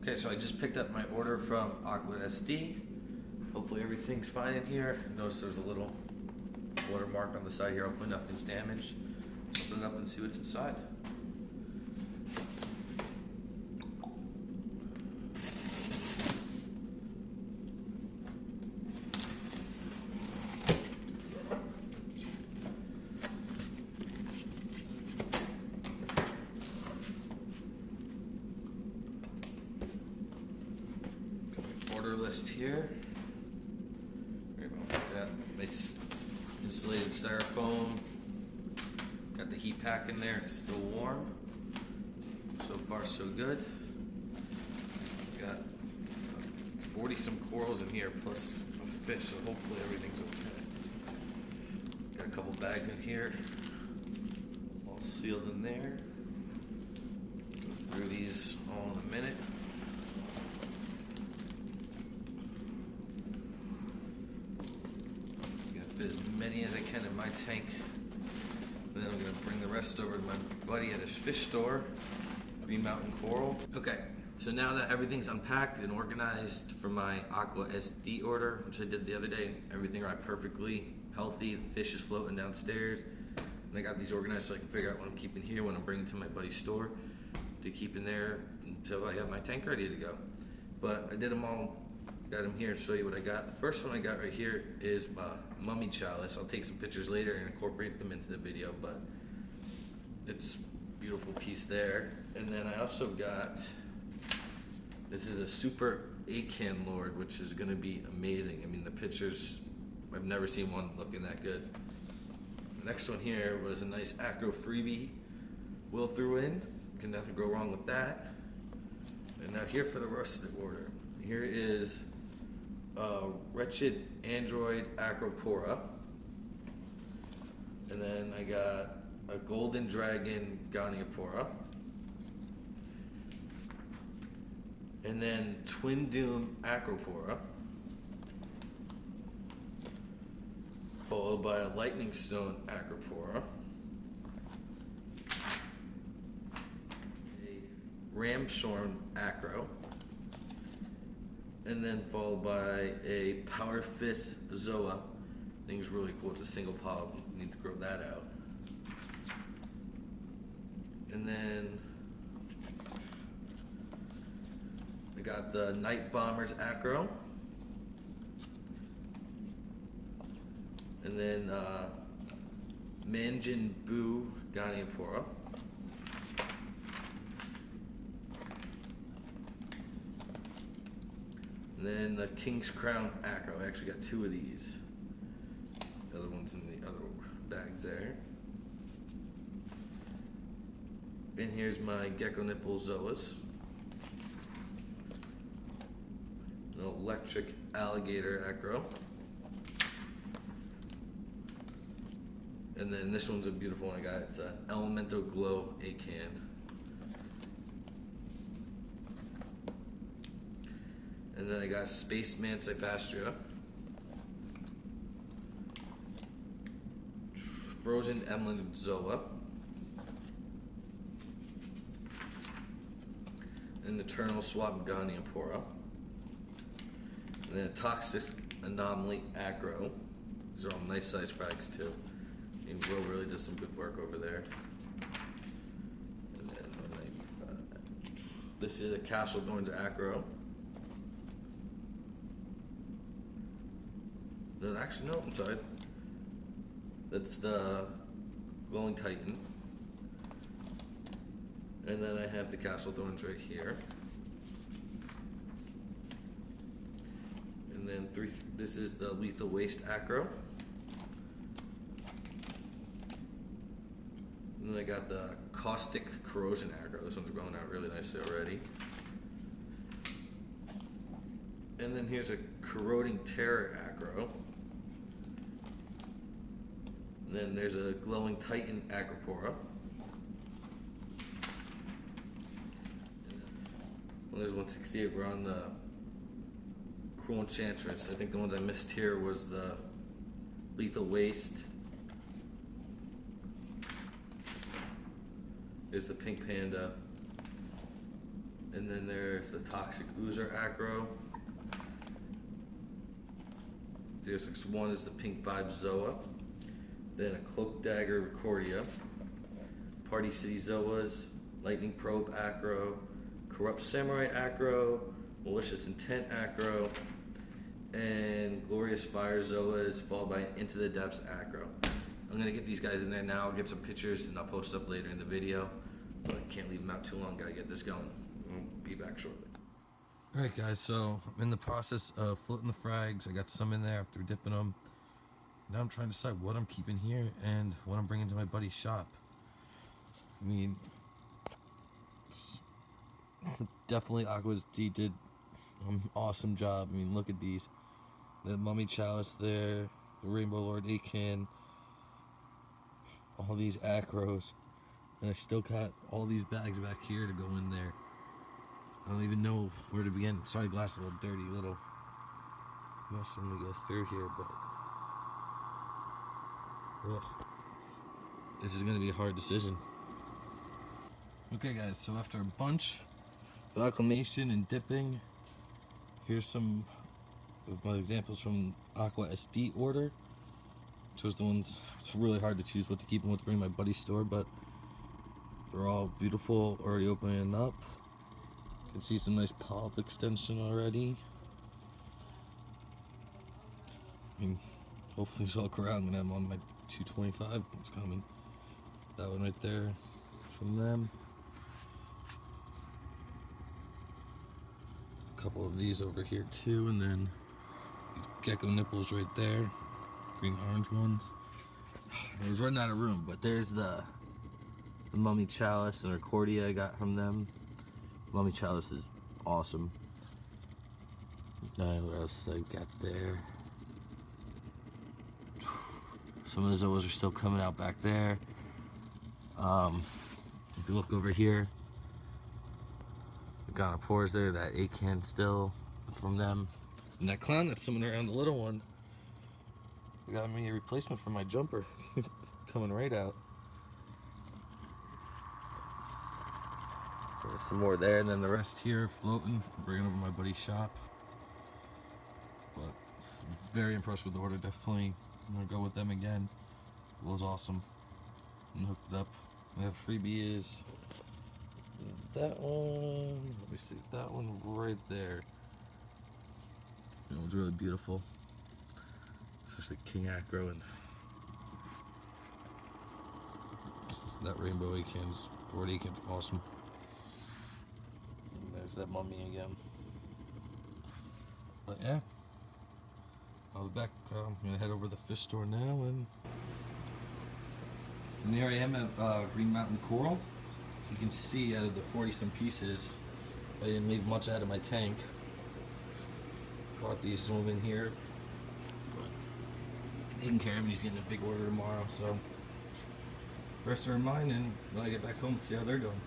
Okay, so I just picked up my order from Aqua Sd. Hopefully everything's fine in here. Notice there's a little watermark on the side here. Hopefully nothing's damaged. Let's open it up and see what's inside. Order list here. Very well like that. Nice insulated styrofoam. Got the heat pack in there. It's still warm. So far, so good. Got 40 some corals in here, plus a fish. So hopefully everything's okay. Got a couple bags in here, all sealed in there. Go through these all in a minute. Fit as many as I can in my tank. And then I'm going to bring the rest over to my buddy at his fish store, Green Mountain Coral. Okay, so now that everything's unpacked and organized for my Aqua Sd order, which I did the other day, everything arrived perfectly healthy. The fish is floating downstairs. And I got these organized so I can figure out what I'm keeping here, what I'm bringing to my buddy's store to keep in there until I have my tank ready to go. But I did them all. Got them here to show you what I got. The first one I got right here is my mummy chalice. I'll take some pictures later and incorporate them into the video, but it's a beautiful piece there. And then I also got, this is a super Acan lord, which is going to be amazing. I mean, the pictures, I've never seen one looking that good. The next one here was a nice acro freebie will threw in. Can nothing go wrong with that. And now here for the rest of the order. Here is wretched android Acropora, and then I got a golden dragon Goniopora, and then twin doom Acropora, followed by a lightning stone Acropora, a ramshorn acro, and then followed by a power fifth zoa. I think it's really cool. It's a single polyp. Need to grow that out. And then I got the night bombers acro, and then Manjin Boo Goniopora. And then the King's Crown Acro. I actually got two of these. The other one's in the other bags there. And here's my Gecko Nipple Zoas. An electric alligator acro. And then this one's a beautiful one I got. It's an Elemental Glow Acan. And then I got Spaceman Cyphastrea, Frozen Emerald Zoa, an Eternal Swap Goniopora, and then a Toxic Anomaly Acro. These are all nice sized frags too. And Will really does some good work over there. And then 195. This is a Castle Thorns Acro. No, actually, no, I'm sorry. That's the Glowing Titan. And then I have the Castle Thorns right here. And then this is the Lethal Waste Acro. And then I got the Caustic Corrosion Acro. This one's growing out really nicely already. And then here's a Corroding Terror Acro. And then there's a Glowing Titan Acropora. Well, there's 168. We're on the Cruel Enchantress. I think the ones I missed here was the Lethal Waste. There's the Pink Panda. And then there's the toxic oozer acro. One is the pink vibe zoa. Then a cloak dagger Ricordea. Party City zoas, lightning probe acro, corrupt samurai acro, malicious intent acro, and glorious fire zoas, followed by into the depths acro. I'm gonna get these guys in there now. I'll get some pictures and I'll post up later in the video. But I can't leave them out too long. Gotta get this going. I'll be back shortly. Alright guys, so I'm in the process of floating the frags. I got some in there after dipping them. Now I'm trying to decide what I'm keeping here and what I'm bringing to my buddy's shop. I mean, definitely Aqua Sd did an awesome job. I mean, look at these. The mummy chalice there, the rainbow lord Acan, all these acros, and I still got all these bags back here to go in there. I don't even know where to begin. Sorry, glass is a little dirty, little mess when we go through here, but ugh, this is going to be a hard decision. Okay guys, so after a bunch of acclimation and dipping, here's some of my examples from Aqua Sd order. Chose the ones, it's really hard to choose what to keep and what to bring to my buddy's store, but they're all beautiful, already opening up. You can see some nice polyp extension already. I mean, hopefully these all grow. I'm gonna have them on my 225, it's coming. That one right there from them. A couple of these over here too, and then these gecko nipples right there, green orange ones. I was running out of room, but there's the mummy chalice and Ricordea I got from them. Mummy chalice is awesome. What else I got there? Some of the zoas are still coming out back there. If you look over here, the Goniopora there, that Acan still from them. And that clown that's swimming around, the little one, got me a replacement for my jumper coming right out. There's some more there, and then the rest here floating, bringing over my buddy's shop. But very impressed with the order, definitely. I'm gonna go with them again. It was awesome. And hooked it up. We have freebie is that one. Let me see, that one right there. It was really beautiful. It's just a king acro, and that rainbow Acans, board Acans, awesome. And there's that mummy again. But yeah, I'll be back. I'm gonna head over to the fish store now, and here I am at Green Mountain Coral. So you can see, out of the 40-some pieces, I didn't leave much out of my tank. Bought these swimming here. Taking care of him, he's getting a big order tomorrow, so the rest are mine, and when I get back home, see how they're going.